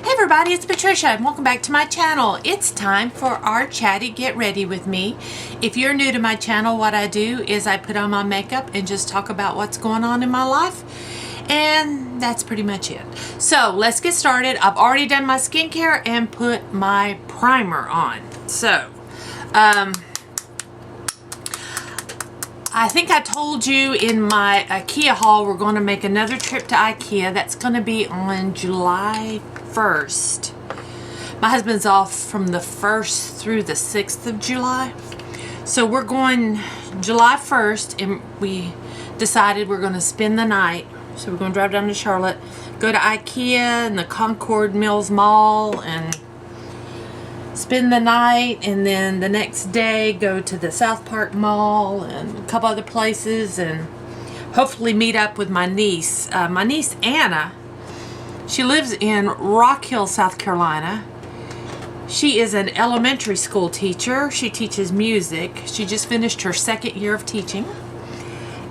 Hey everybody, it's Patricia and welcome back to my channel. It's time for our Chatty Get Ready with me. If you're new to my channel, what I do is I put on my makeup and just talk about what's going on in my life. And that's pretty much it. So let's get started. I've already done my skincare and put my primer on. So, I think I told you in my IKEA haul we're going to make another trip to IKEA. That's going to be on July 1st. My husband's off from the 1st through the 6th of July. So we're going July 1st and we decided we're going to spend the night. So we're going to drive down to Charlotte, go to IKEA and the Concord Mills Mall and spend the night, and then the next day go to the South Park Mall and a couple other places and hopefully meet up with my niece. My niece Anna, she lives in Rock Hill, South Carolina. She is an elementary school teacher. She teaches music. She just finished her 2nd year of teaching.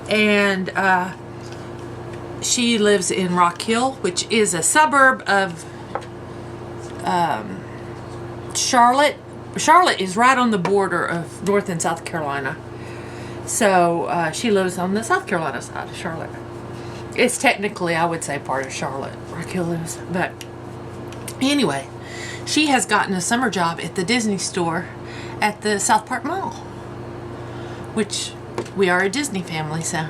And she lives in Rock Hill, which is a suburb of Charlotte. Charlotte is right on the border of North and South Carolina. So she lives on the South Carolina side of Charlotte. It's technically, I would say, part of Charlotte, Rock Hill is. But anyway, she has gotten a summer job at the Disney store at the South Park Mall, which we are a Disney family, so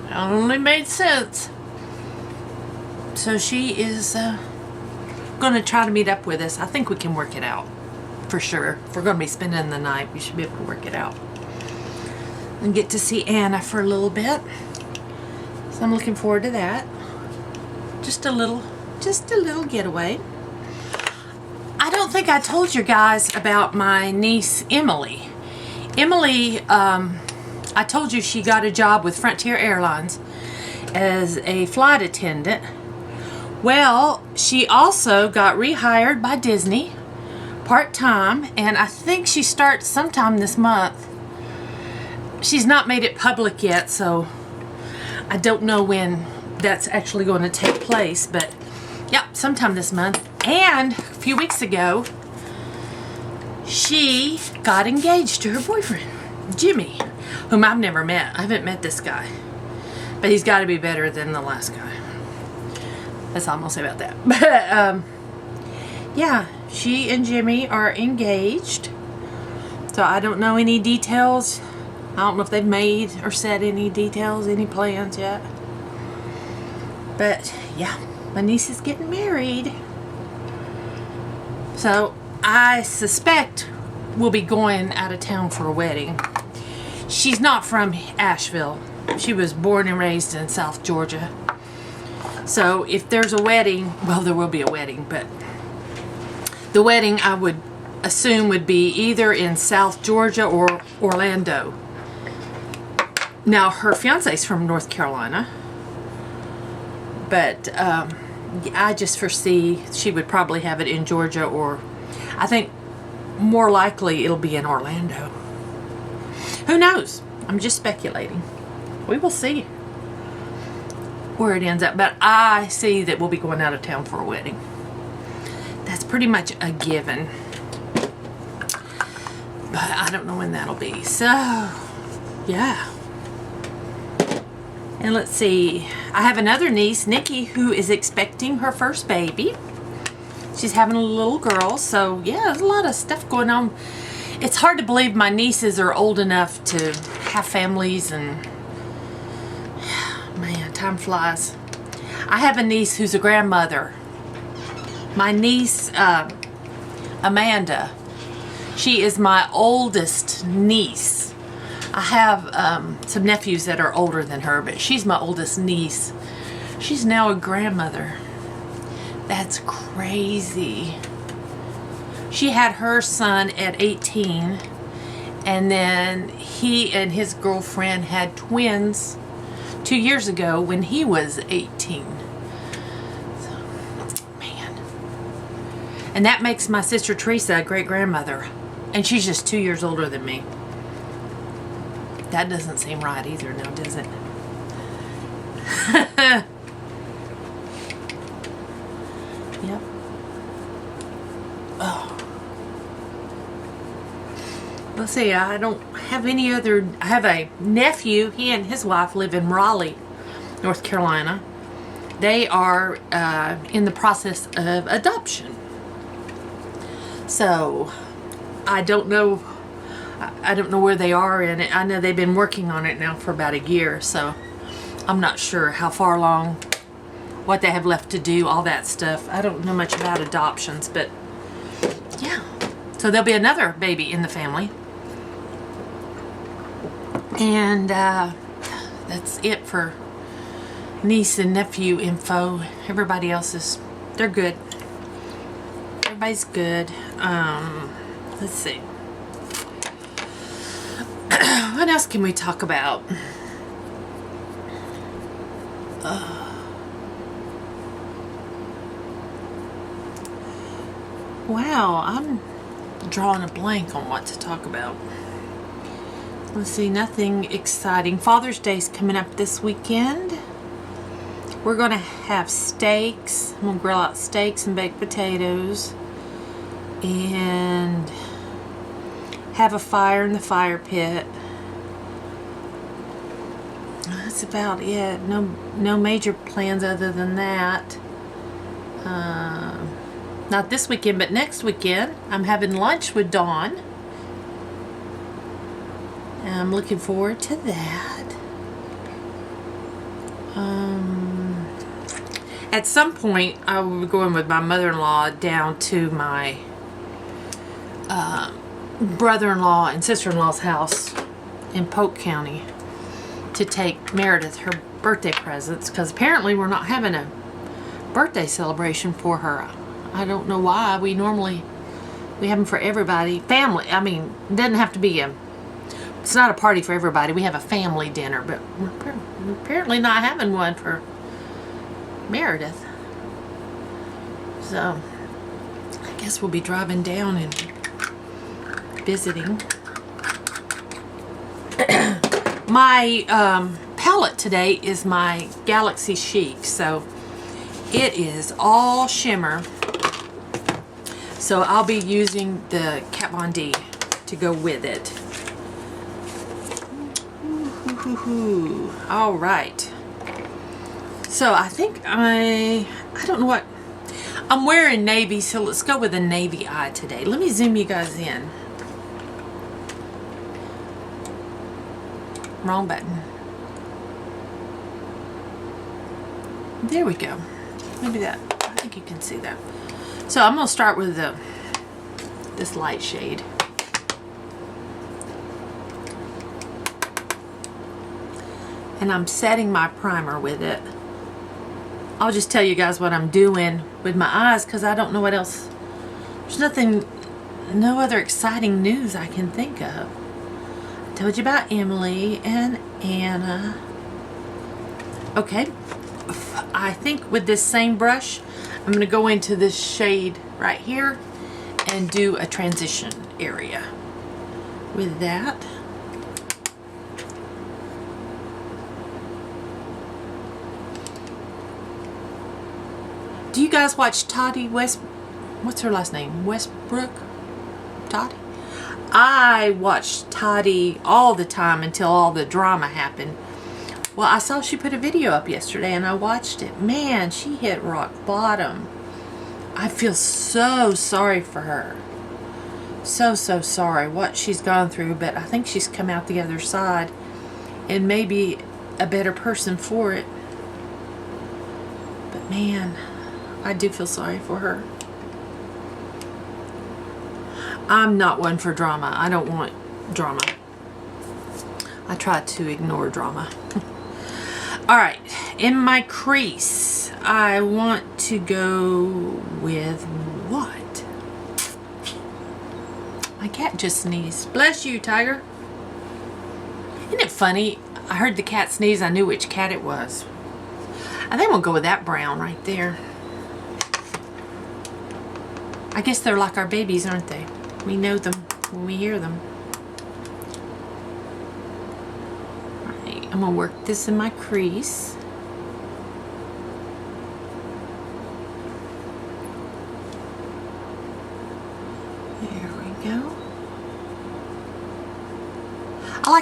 it only made sense. So she is going to try to meet up with us. I think we can work it out. For sure. If we're going to be spending the night, we should be able to work it out. And get to see Anna for a little bit. So I'm looking forward to that. Just a little getaway. I don't think I told you guys about my niece Emily. Emily, I told you she got a job with Frontier Airlines as a flight attendant. Well, she also got rehired by Disney part-time, and I think she starts sometime this month. She's not made it public yet, so I don't know when that's actually going to take place, but yeah, sometime this month. And a few weeks ago, she got engaged to her boyfriend, Jimmy, whom I've never met. I haven't met this guy, but he's got to be better than the last guy. That's all I'm going to say about that. But, yeah, she and Jimmy are engaged. So I don't know any details. I don't know if they've made or said any details, any plans yet. But, yeah, my niece is getting married. So I suspect we'll be going out of town for a wedding. She's not from Asheville. She was born and raised in South Georgia. So if there's a wedding, well, there will be a wedding, but the wedding I would assume would be either in South Georgia or Orlando. Now, her fiance's from North Carolina, but I just foresee she would probably have it in Georgia, or I think more likely it'll be in Orlando. Who knows? I'm just speculating. We will see where it ends up, but I see that we'll be going out of town for a wedding. That's pretty much a given, but I don't know when that'll be. So yeah, and let's see, I have another niece, Nikki, who is expecting her first baby. She's having a little girl. So yeah, there's a lot of stuff going on. It's hard to believe my nieces are old enough to have families, and man, time flies. I have a niece who's a grandmother. My niece, Amanda, she is my oldest niece. I have some nephews that are older than her, but she's my oldest niece. She's now a grandmother. That's crazy. She had her son at 18, and then he and his girlfriend had twins 2 years ago when he was 18. So, man. And that makes my sister Teresa a great-grandmother, and she's just 2 years older than me. That doesn't seem right either now, does it? Yep. let's see, I don't have any other. I have a nephew. He and his wife live in Raleigh, North Carolina. They are in the process of adoption. So I don't know. I don't know where they are in it. I know they've been working on it now for about a year, so I'm not sure how far along, what they have left to do, all that stuff. I don't know much about adoptions, but yeah. So there'll be another baby in the family. And that's it for niece and nephew info. Everybody else is, they're good. Everybody's good. Let's see. What else can we talk about? Wow, I'm drawing a blank on what to talk about. Let's see, nothing exciting. Father's Day's coming up this weekend. We're going to have steaks. I'm going to grill out steaks and baked potatoes. And have a fire in the fire pit. That's about it. No major plans other than that. Not this weekend, but next weekend. I'm having lunch with Dawn. And I'm looking forward to that. At some point, I will be going with my mother-in-law down to my brother-in-law and sister-in-law's house in Polk County to take Meredith her birthday presents, because apparently we're not having a birthday celebration for her. I don't know why. We have them for everybody. Family, I mean, it doesn't have to be it's not a party for everybody. We have a family dinner, but we're apparently not having one for Meredith. So I guess we'll be driving down and visiting. My palette today is my Galaxy Chic, so it is all shimmer. So I'll be using the Kat Von D to go with it. All right. So I think I don't know what. I'm wearing navy, so let's go with a navy eye today. Let me zoom you guys in. Wrong button. There we go. Maybe that. I think you can see that. So I'm going to start with this light shade. And I'm setting my primer with it. I'll just tell you guys what I'm doing with my eyes, because I don't know what else. There's no other exciting news I can think of. I told you about Emily and Anna. Okay. I think with this same brush, I'm going to go into this shade right here and do a transition area with that. Do you guys watch Tarte what's her last name? Westbrook? Tarte? I watched Tarte all the time until all the drama happened. Well, I saw she put a video up yesterday and I watched it. Man, she hit rock bottom. I feel so sorry for her. So sorry what she's gone through, but I think she's come out the other side and maybe a better person for it. But man, I do feel sorry for her. I'm not one for drama. I don't want drama. I try to ignore drama. Alright, in my crease, I want to go with what? My cat just sneezed. Bless you, Tiger. Isn't it funny? I heard the cat sneeze. I knew which cat it was. I think we'll go with that brown right there. I guess they're like our babies, aren't they? We know them when we hear them. Alright, I'm going to work this in my crease. There we go.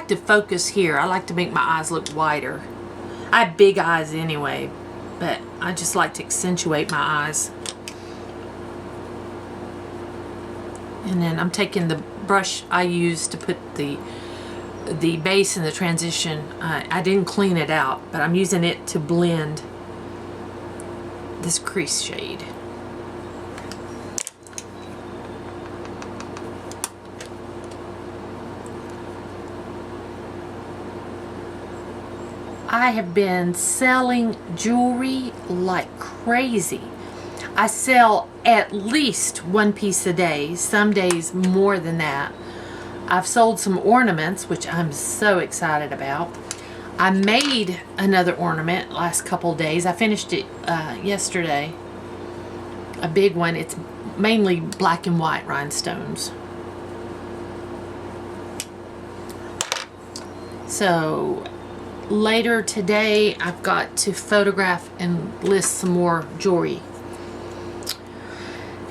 like to focus here. I like to make my eyes look wider. I have big eyes anyway, but I just like to accentuate my eyes. And then I'm taking the brush I used to put the base in the transition. I didn't clean it out, but I'm using it to blend this crease shade. I have been selling jewelry like crazy. I sell at least one piece a day, some days more than that. I've sold some ornaments, which I'm so excited about. I made another ornament last couple days. I finished it yesterday. A big one. It's mainly black and white rhinestones. So later today, I've got to photograph and list some more jewelry.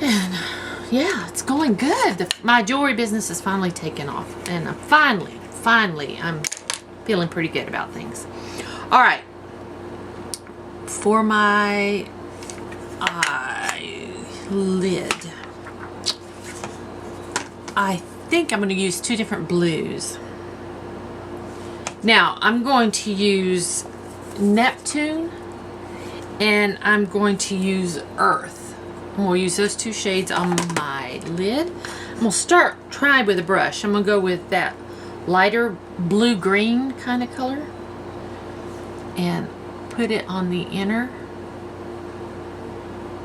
And yeah, it's going good. My jewelry business is finally taking off. And finally, I'm feeling pretty good about things. All right. For my eyelid, I think I'm going to use two different blues. Now, I'm going to use Neptune and I'm going to use Earth. And we'll use those two shades on my lid. I'm going to try with a brush. I'm going to go with that lighter blue-green kind of color and put it on the inner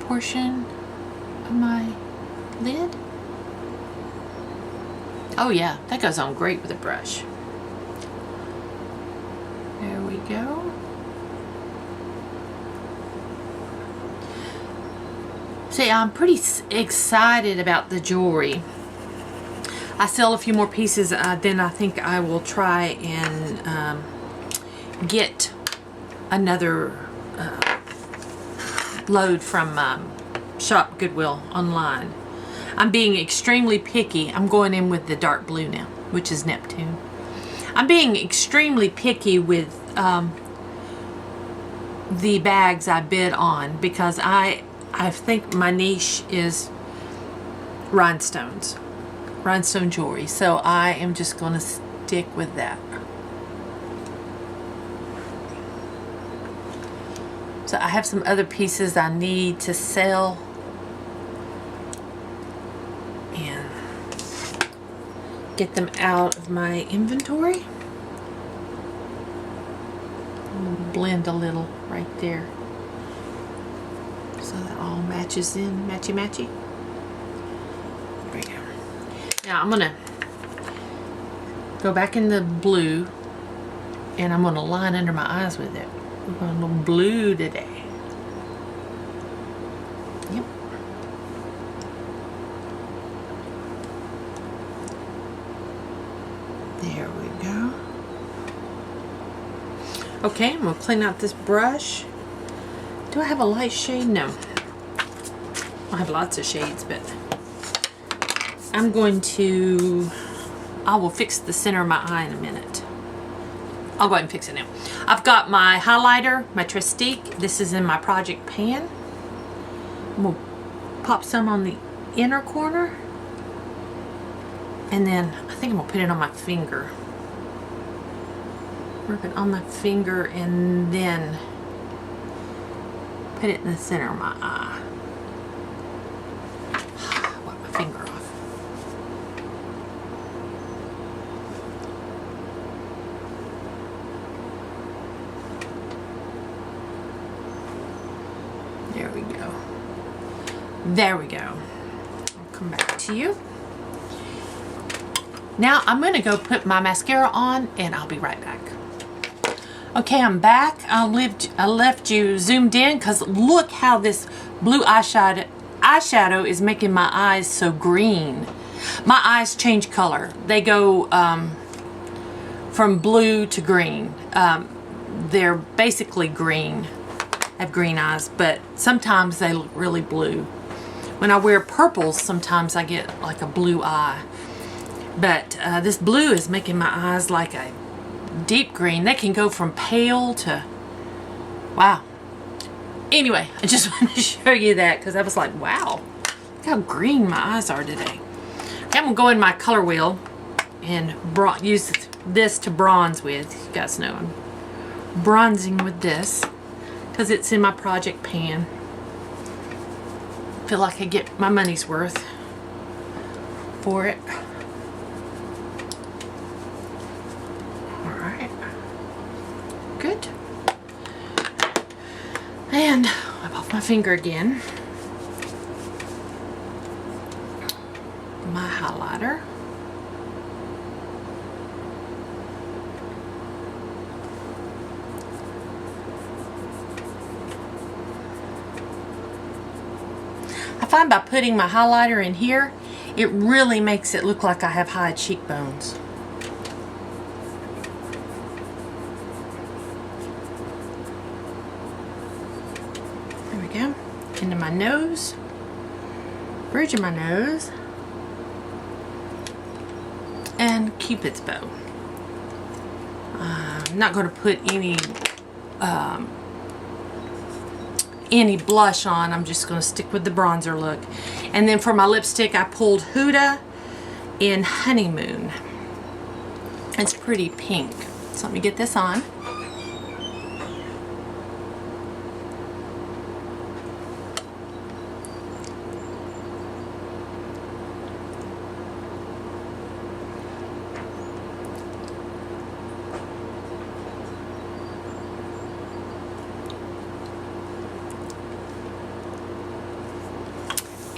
portion of my lid. Oh yeah, that goes on great with a brush. There we go. See, I'm pretty excited about the jewelry. I sell a few more pieces, then I think I will try and get another load from Shop Goodwill online. I'm being extremely picky. I'm going in with the dark blue now, which is Neptune. I'm being extremely picky with the bags I bid on because I think my niche is rhinestone jewelry, so I am just going to stick with that. So I have some other pieces I need to sell and get them out of my inventory. Blend a little right there so that all matches in, matchy. There we go. Now I'm gonna go back in the blue and I'm gonna line under my eyes with it. We're going to go blue today. Yep. There we go. Okay, I'm going to clean out this brush. Do I have a light shade? No. I have lots of shades, but I'm going to, I will fix the center of my eye in a minute. I'll go ahead and fix it now. I've got my highlighter, my Trestique. This is in my project pan. I'm going to pop some on the inner corner. And then I think I'm going to put it on my finger. Rub it on my finger and then put it in the center of my eye. Wipe my finger off. There we go. There we go. I'll come back to you. Now I'm going to go put my mascara on and I'll be right back. Okay, I'm back. I left you zoomed in because look how this blue eyeshadow is making my eyes so green. My eyes change color. They go from blue to green. They're basically green. I have green eyes, but sometimes they look really blue. When I wear purples, sometimes I get like a blue eye. But this blue is making my eyes like a deep green. They can go from pale to, wow. Anyway, I just wanted to show you that because I was like, wow, look how green my eyes are today. Okay, I'm going to go in my color wheel and use this to bronze with. You guys know I'm bronzing with this because it's in my project pan. Feel like I get my money's worth for it. Alright. Good. And wipe off my finger again. My highlighter. I find by putting my highlighter in here, it really makes it look like I have high cheekbones. There we go. Into my nose. Bridge of my nose. And Cupid's bow. I'm not going to put any blush on. I'm just going to stick with the bronzer look. And then for my lipstick, I pulled Huda in Honeymoon. It's pretty pink. So let me get this on.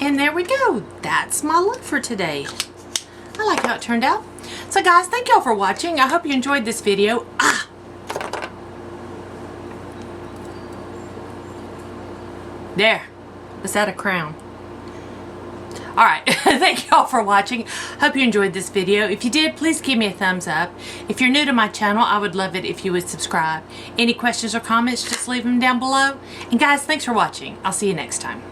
And there we go. That's my look for today. I like how it turned out. So guys, thank y'all for watching. I hope you enjoyed this video. There. Was that a crown? Alright, thank y'all for watching. Hope you enjoyed this video. If you did, please give me a thumbs up. If you're new to my channel, I would love it if you would subscribe. Any questions or comments, just leave them down below. And guys, thanks for watching. I'll see you next time.